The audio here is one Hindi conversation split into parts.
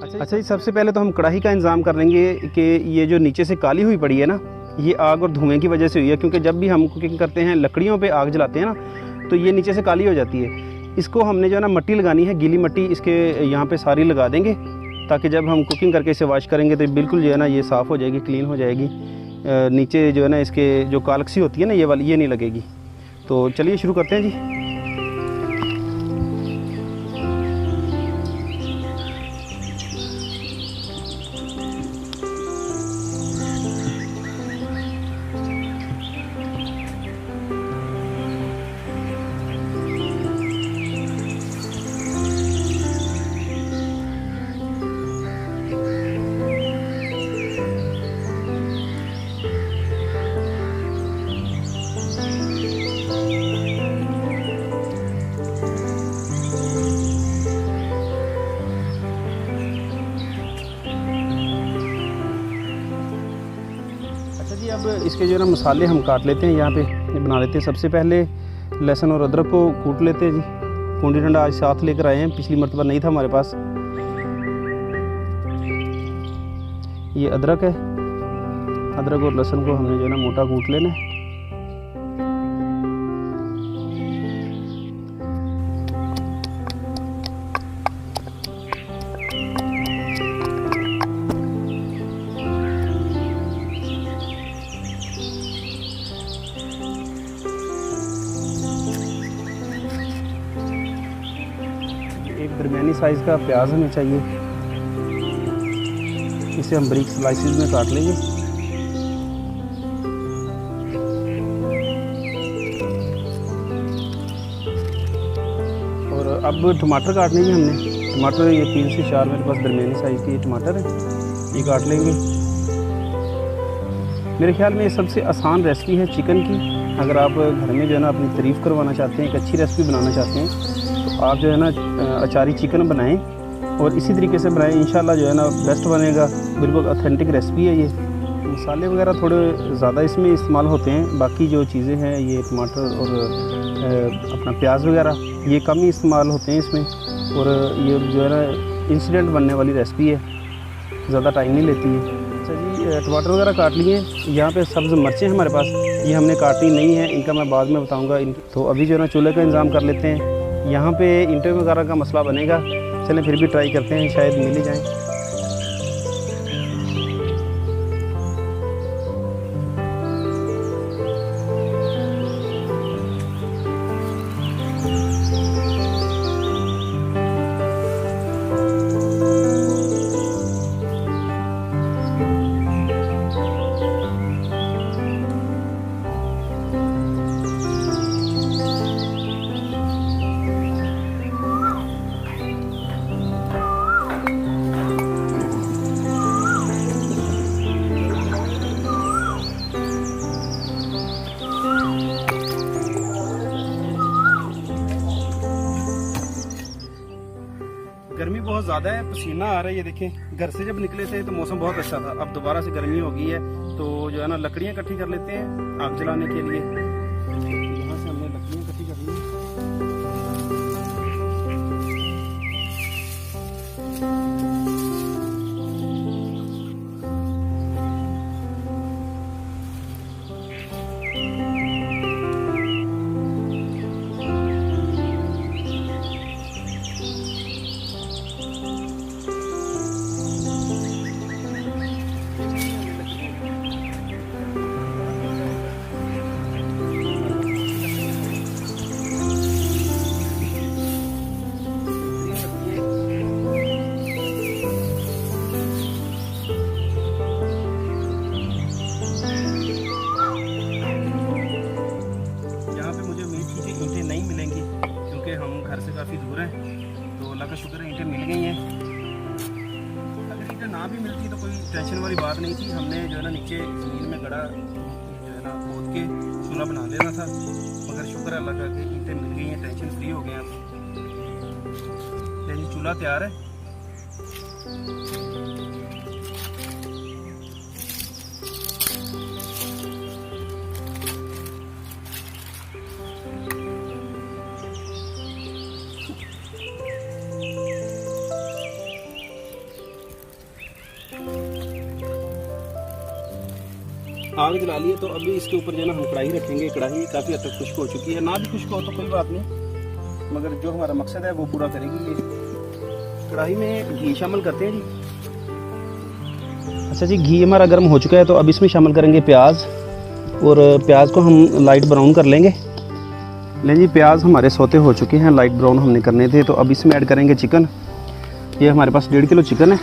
अच्छा जी, सबसे पहले तो हम कढ़ाई का इंतज़ाम कर लेंगे कि ये जो नीचे से काली हुई पड़ी है ना, ये आग और धुएं की वजह से हुई है, क्योंकि जब भी हम कुकिंग करते हैं लकड़ियों पे आग जलाते हैं ना, तो ये नीचे से काली हो जाती है। इसको हमने जो है ना मट्टी लगानी है, गीली मट्टी इसके यहाँ पे सारी लगा देंगे, ताकि जब हम कुकिंग करके इसे वॉश करेंगे तो बिल्कुल जो है ना ये साफ़ हो जाएगी, क्लीन हो जाएगी। नीचे जो है ना इसके जो कालक्सी होती है ना, ये वाली, ये नहीं लगेगी। तो चलिए शुरू करते हैं जी। जी अब इसके जो है ना मसाले हम काट लेते हैं, यहाँ पे बना लेते हैं। सबसे पहले लहसुन और अदरक को कूट लेते हैं जी। कूंडी डंडा आज साथ लेकर आए हैं, पिछली मरतबा नहीं था हमारे पास। ये अदरक है, अदरक और लहसुन को हमने जो है ना मोटा कूट लेना है। एक दरमियानी साइज़ का प्याज हमें चाहिए, इसे हम बारीक स्लाइसिस में काट लेंगे। और अब टमाटर काट लेंगे हमने। टमाटर ये 3 से 4 मेरे पास दरमियानी साइज़ के टमाटर है, ये काट लेंगे। मेरे ख्याल में ये सबसे आसान रेसिपी है चिकन की। अगर आप घर में जो है ना अपनी तारीफ़ करवाना चाहते हैं, एक अच्छी रेसिपी बनाना चाहते हैं, तो आप जो है ना अचारी चिकन बनाएं और इसी तरीके से बनाएं, इंशाल्लाह जो है ना बेस्ट बनेगा। बिल्कुल ऑथेंटिक रेसिपी है ये। मसाले वगैरह थोड़े ज़्यादा इसमें इस्तेमाल होते हैं, बाकी जो चीज़ें हैं ये टमाटर और अपना प्याज वगैरह ये कम ही इस्तेमाल होते हैं इसमें। और ये जो है ना इंस्टेंट बनने वाली रेसिपी है, ज़्यादा टाइम नहीं लेती है। अच्छा जी, टमाटर वगैरह काट लिए। यहाँ पे सब्ज़ मिर्चें हमारे पास, ये हमने काटी नहीं है, इनका मैं बाद में बताऊँगा। तो अभी जो है ना चूल्हे का इंतज़ाम कर लेते हैं। यहाँ पे ईंटें वगैरह का मसला बनेगा, चलें फिर भी ट्राई करते हैं, शायद मिल ही जाए। गर्मी बहुत ज़्यादा है, पसीना आ रहा है। ये देखें, घर से जब निकले थे तो मौसम बहुत अच्छा था, अब दोबारा से गर्मी हो गई है। तो जो है ना लकड़ियाँ इकट्ठी कर लेते हैं आग जलाने के लिए। यहाँ से हमने लकड़ियाँ इकट्ठी कर ली। घर से काफ़ी दूर है, तो अल्लाह का शुक्र है ईंटें मिल गई हैं। अगर ईंटें ना भी मिलती तो कोई टेंशन वाली बात नहीं थी। हमने जो है ना नीचे ज़मीन में गड़ा जो है ना खोद के चूल्हा बना लेना था, मगर शुक्र है अल्लाह का कि ईंटें मिल गई हैं, टेंशन फ्री हो गए हैं। अब चूल्हा तैयार है। आग जला ली है, तो अभी इसके ऊपर जो है ना हम कढ़ाई रखेंगे। कढ़ाई काफ़ी हद तक खुश्क हो चुकी है, ना भी खुश्क हो तो कोई बात नहीं, मगर जो हमारा मकसद है वो पूरा करेगी ये। कढ़ाई में घी शामिल करते हैं जी। अच्छा जी, घी हमारा गर्म हो चुका है, तो अब इसमें शामिल करेंगे प्याज, और प्याज को हम लाइट ब्राउन कर लेंगे। लें जी, प्याज हमारे सोते हो चुके हैं, लाइट ब्राउन हमने करने थे। तो अब इसमें ऐड करेंगे चिकन। ये हमारे पास 1.5 किलो चिकन है,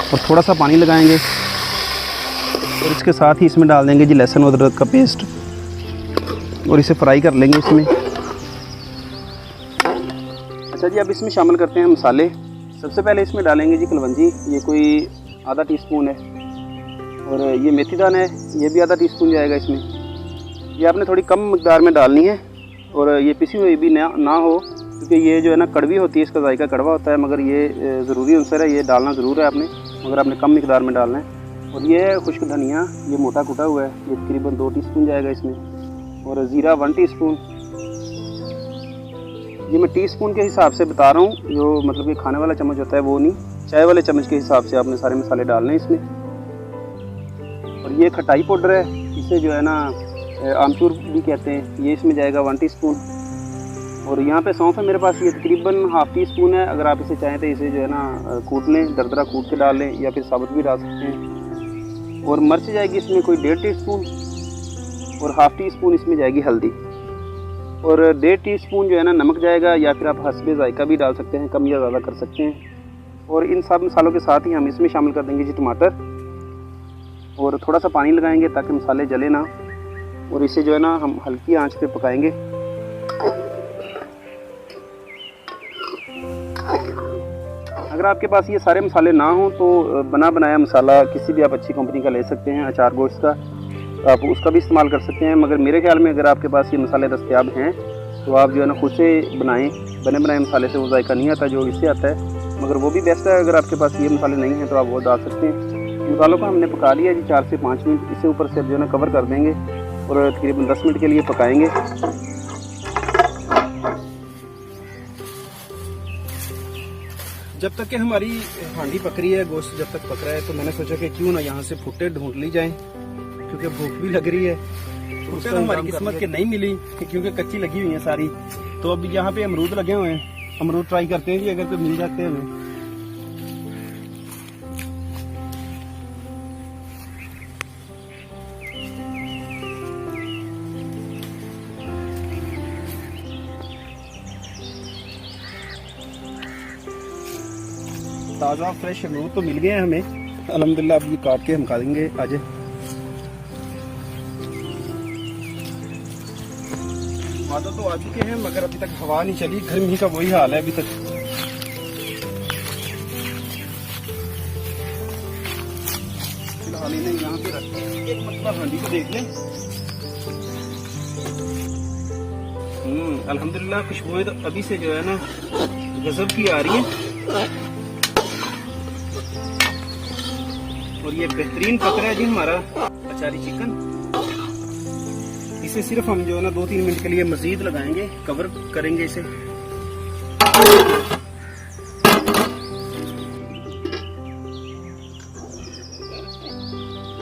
और थोड़ा सा पानी लगाएंगे, और इसके साथ ही इसमें डाल देंगे जी लहसुन और अदरक का पेस्ट, और इसे फ्राई कर लेंगे इसमें। अच्छा जी, अब इसमें शामिल करते हैं मसाले। सबसे पहले इसमें डालेंगे जी कलवंजी, ये कोई आधा टीस्पून है, और ये मेथी दाना है, ये भी आधा टीस्पून जाएगा इसमें। ये आपने थोड़ी कम मकदार में डालनी है, और ये पिसी हुई भी ना हो, क्योंकि ये जो है ना कड़वी होती है, इसका जायका कड़वा होता है, मगर ये ज़रूरी अंसर है, ये डालना ज़रूर है आपने, मगर आपने कम मकदार में डालना है। और ये खुश्क धनिया, ये मोटा कुटा हुआ है, ये तकरीबन 2 टीस्पून जाएगा इसमें, और ज़ीरा 1 टीस्पून। ये मैं टीस्पून के हिसाब से बता रहा हूँ, जो मतलब कि खाने वाला चम्मच होता है वो नहीं, चाय वाले चम्मच के हिसाब से आपने सारे मसाले डालने हैं इसमें। और ये खटाई पाउडर है, इसे जो है ना आमचूर भी कहते हैं, ये इसमें जाएगा 1 टीस्पून। और यहाँ पे सौंफ है मेरे पास, ये तकरीबन ½ टीस्पून है। अगर आप इसे चाहें तो इसे जो है ना कूट लें, दरदरा कूट के डाल लें, या फिर साबुत भी डाल सकते हैं। और मिर्च जाएगी इसमें कोई 1.5 टीस्पून, और ½ टीस्पून इसमें जाएगी हल्दी, और 1.5 टीस्पून जो है ना नमक जाएगा, या फिर आप हस्बे जायका भी डाल सकते हैं, कम या ज़्यादा कर सकते हैं। और इन सब मसालों के साथ ही हम इसमें शामिल कर देंगे जी टमाटर, और थोड़ा सा पानी लगाएंगे ताकि मसाले जले ना, और इसे जो है ना हम हल्की आंच पे पकाएंगे। अगर आपके पास ये सारे मसाले ना हों तो बना बनाया मसाला किसी भी आप अच्छी कंपनी का ले सकते हैं, अचार गोश्त का, तो आप उसका भी इस्तेमाल कर सकते हैं। मगर मेरे ख्याल में अगर आपके पास ये मसाले दस्तयाब हैं तो आप जो है ना खुद से बनाएं। बने बनाए मसाले से वो जायका नहीं आता जो इससे आता है, मगर वो भी बेस्ट है। अगर आपके पास ये मसाले नहीं हैं तो आप वो डाल सकते हैं। मसालों को हमने पका लिया जी 4 से 5 मिनट, इसे ऊपर से जो है ना कवर कर देंगे, और तकरीबन 10 मिनट के लिए पकाएंगे। जब तक कि हमारी हांडी पक रही है, गोश्त जब तक पक रहा है, तो मैंने सोचा कि क्यों ना यहाँ से भुट्टे ढूंढ ली जाएं, क्योंकि भूख भी लग रही है। भुट्टे तो हमारी किस्मत के नहीं मिली, क्योंकि कच्ची लगी हुई है सारी। तो अब यहाँ पे अमरूद लगे हुए हैं, अमरूद ट्राई करते हैं जी, अगर कोई मिल जाते हैं हमें। ताज़ा फ्रेश अमरूद तो मिल गए हैं हमें अल्हम्दुलिल्लाह। अब ये काट के हम खा देंगे आज। वादा तो आ चुके हैं, मगर अभी तक हवा नहीं चली, गर्मी का वही हाल है अभी तक। फिलहाल इन्हें यहाँ पे रखते हैं, एक मतलब हांडी को देख लें। अल्हम्दुलिल्लाह खुशबुएं तो अभी से जो है ना गजब की आ रही है। और ये बेहतरीन पक रहा है जी हमारा अचारी चिकन। इसे सिर्फ हम जो है ना 2-3 मिनट के लिए मजीद लगाएंगे, कवर करेंगे इसे।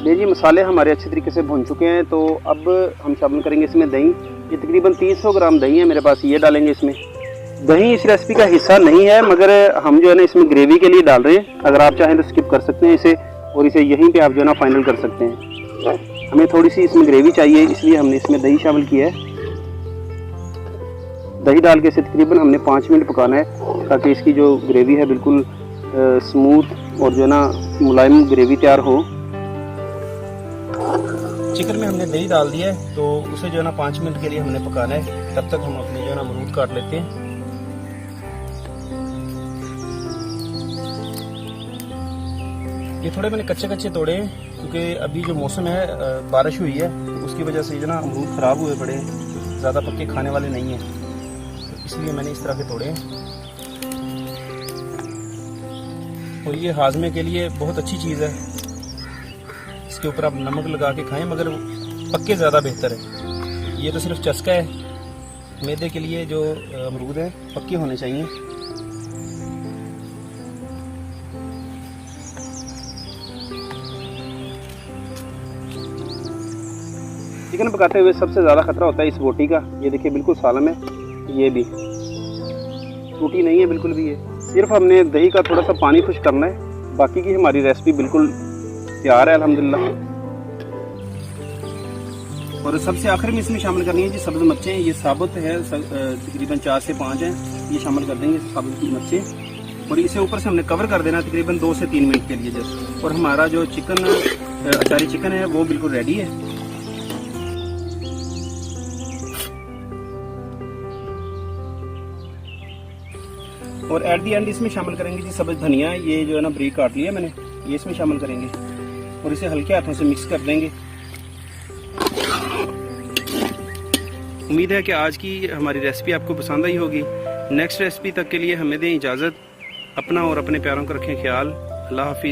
ये जी मसाले हमारे अच्छे तरीके से भुन चुके हैं, तो अब हम शामिल करेंगे इसमें दही। ये तकरीबन 300 ग्राम दही है मेरे पास, ये डालेंगे इसमें। दही इस रेसिपी का हिस्सा नहीं है, मगर हम जो है ना इसमें ग्रेवी के लिए डाल रहे हैं। अगर आप चाहें तो स्किप कर सकते हैं इसे, और इसे यहीं पे आप जो है ना फाइनल कर सकते हैं। हमें थोड़ी सी इसमें ग्रेवी चाहिए, इसलिए हमने इसमें दही शामिल किया है। दही डाल के इसे तकरीबन हमने 5 मिनट पकाना है, ताकि इसकी जो ग्रेवी है बिल्कुल स्मूथ और जो है ना मुलायम ग्रेवी तैयार हो। चिकन में हमने दही डाल दिया है, तो उसे जो है ना 5 मिनट के लिए हमने पकाना है। तब तक हम अपने जो है ना अमरूद काट लेते हैं। ये थोड़े मैंने कच्चे कच्चे तोड़े हैं, क्योंकि अभी जो मौसम है बारिश हुई है, तो उसकी वजह से जो ना अमरूद ख़राब हुए पड़े, ज़्यादा पक्के खाने वाले नहीं हैं, तो इसलिए मैंने इस तरह के तोड़े हैं। और ये हाजमे के लिए बहुत अच्छी चीज़ है। इसके ऊपर आप नमक लगा के खाएं, मगर पक्के ज़्यादा बेहतर है। ये तो सिर्फ चस्का है, मैदे के लिए जो अमरूद है पक्के होने चाहिए। चिकन पकाते हुए सबसे ज़्यादा ख़तरा होता है इस बोटी का। ये देखिए बिल्कुल सालम है, ये भी टूटी नहीं है बिल्कुल भी। ये सिर्फ हमने दही का थोड़ा सा पानी खुश करना है, बाकी की हमारी रेसिपी बिल्कुल तैयार है अल्हम्दुलिल्लाह। और सबसे आखिर में इसमें शामिल करनी है जी सब्ज़ मिर्चें। ये साबुत है, तकरीबन 4 से 5 हैं, ये शामिल कर देंगे साबुत मिर्चें। और इसे ऊपर से हमने कवर कर देना तकरीबन 2 से 3 मिनट के लिए जस्ट। और हमारा जो चिकन अचारी चिकन है वो बिल्कुल रेडी है। और एट दी एंड इसमें शामिल करेंगे जी सब्ज़ धनिया, ये जो है ना बारीक काट लिया मैंने, ये इसमें शामिल करेंगे और इसे हल्के हाथों से मिक्स कर देंगे। उम्मीद है कि आज की हमारी रेसिपी आपको पसंद आई होगी। नेक्स्ट रेसिपी तक के लिए हमें दें इजाज़त। अपना और अपने प्यारों का रखें ख्याल। अल्लाह हाफिज़।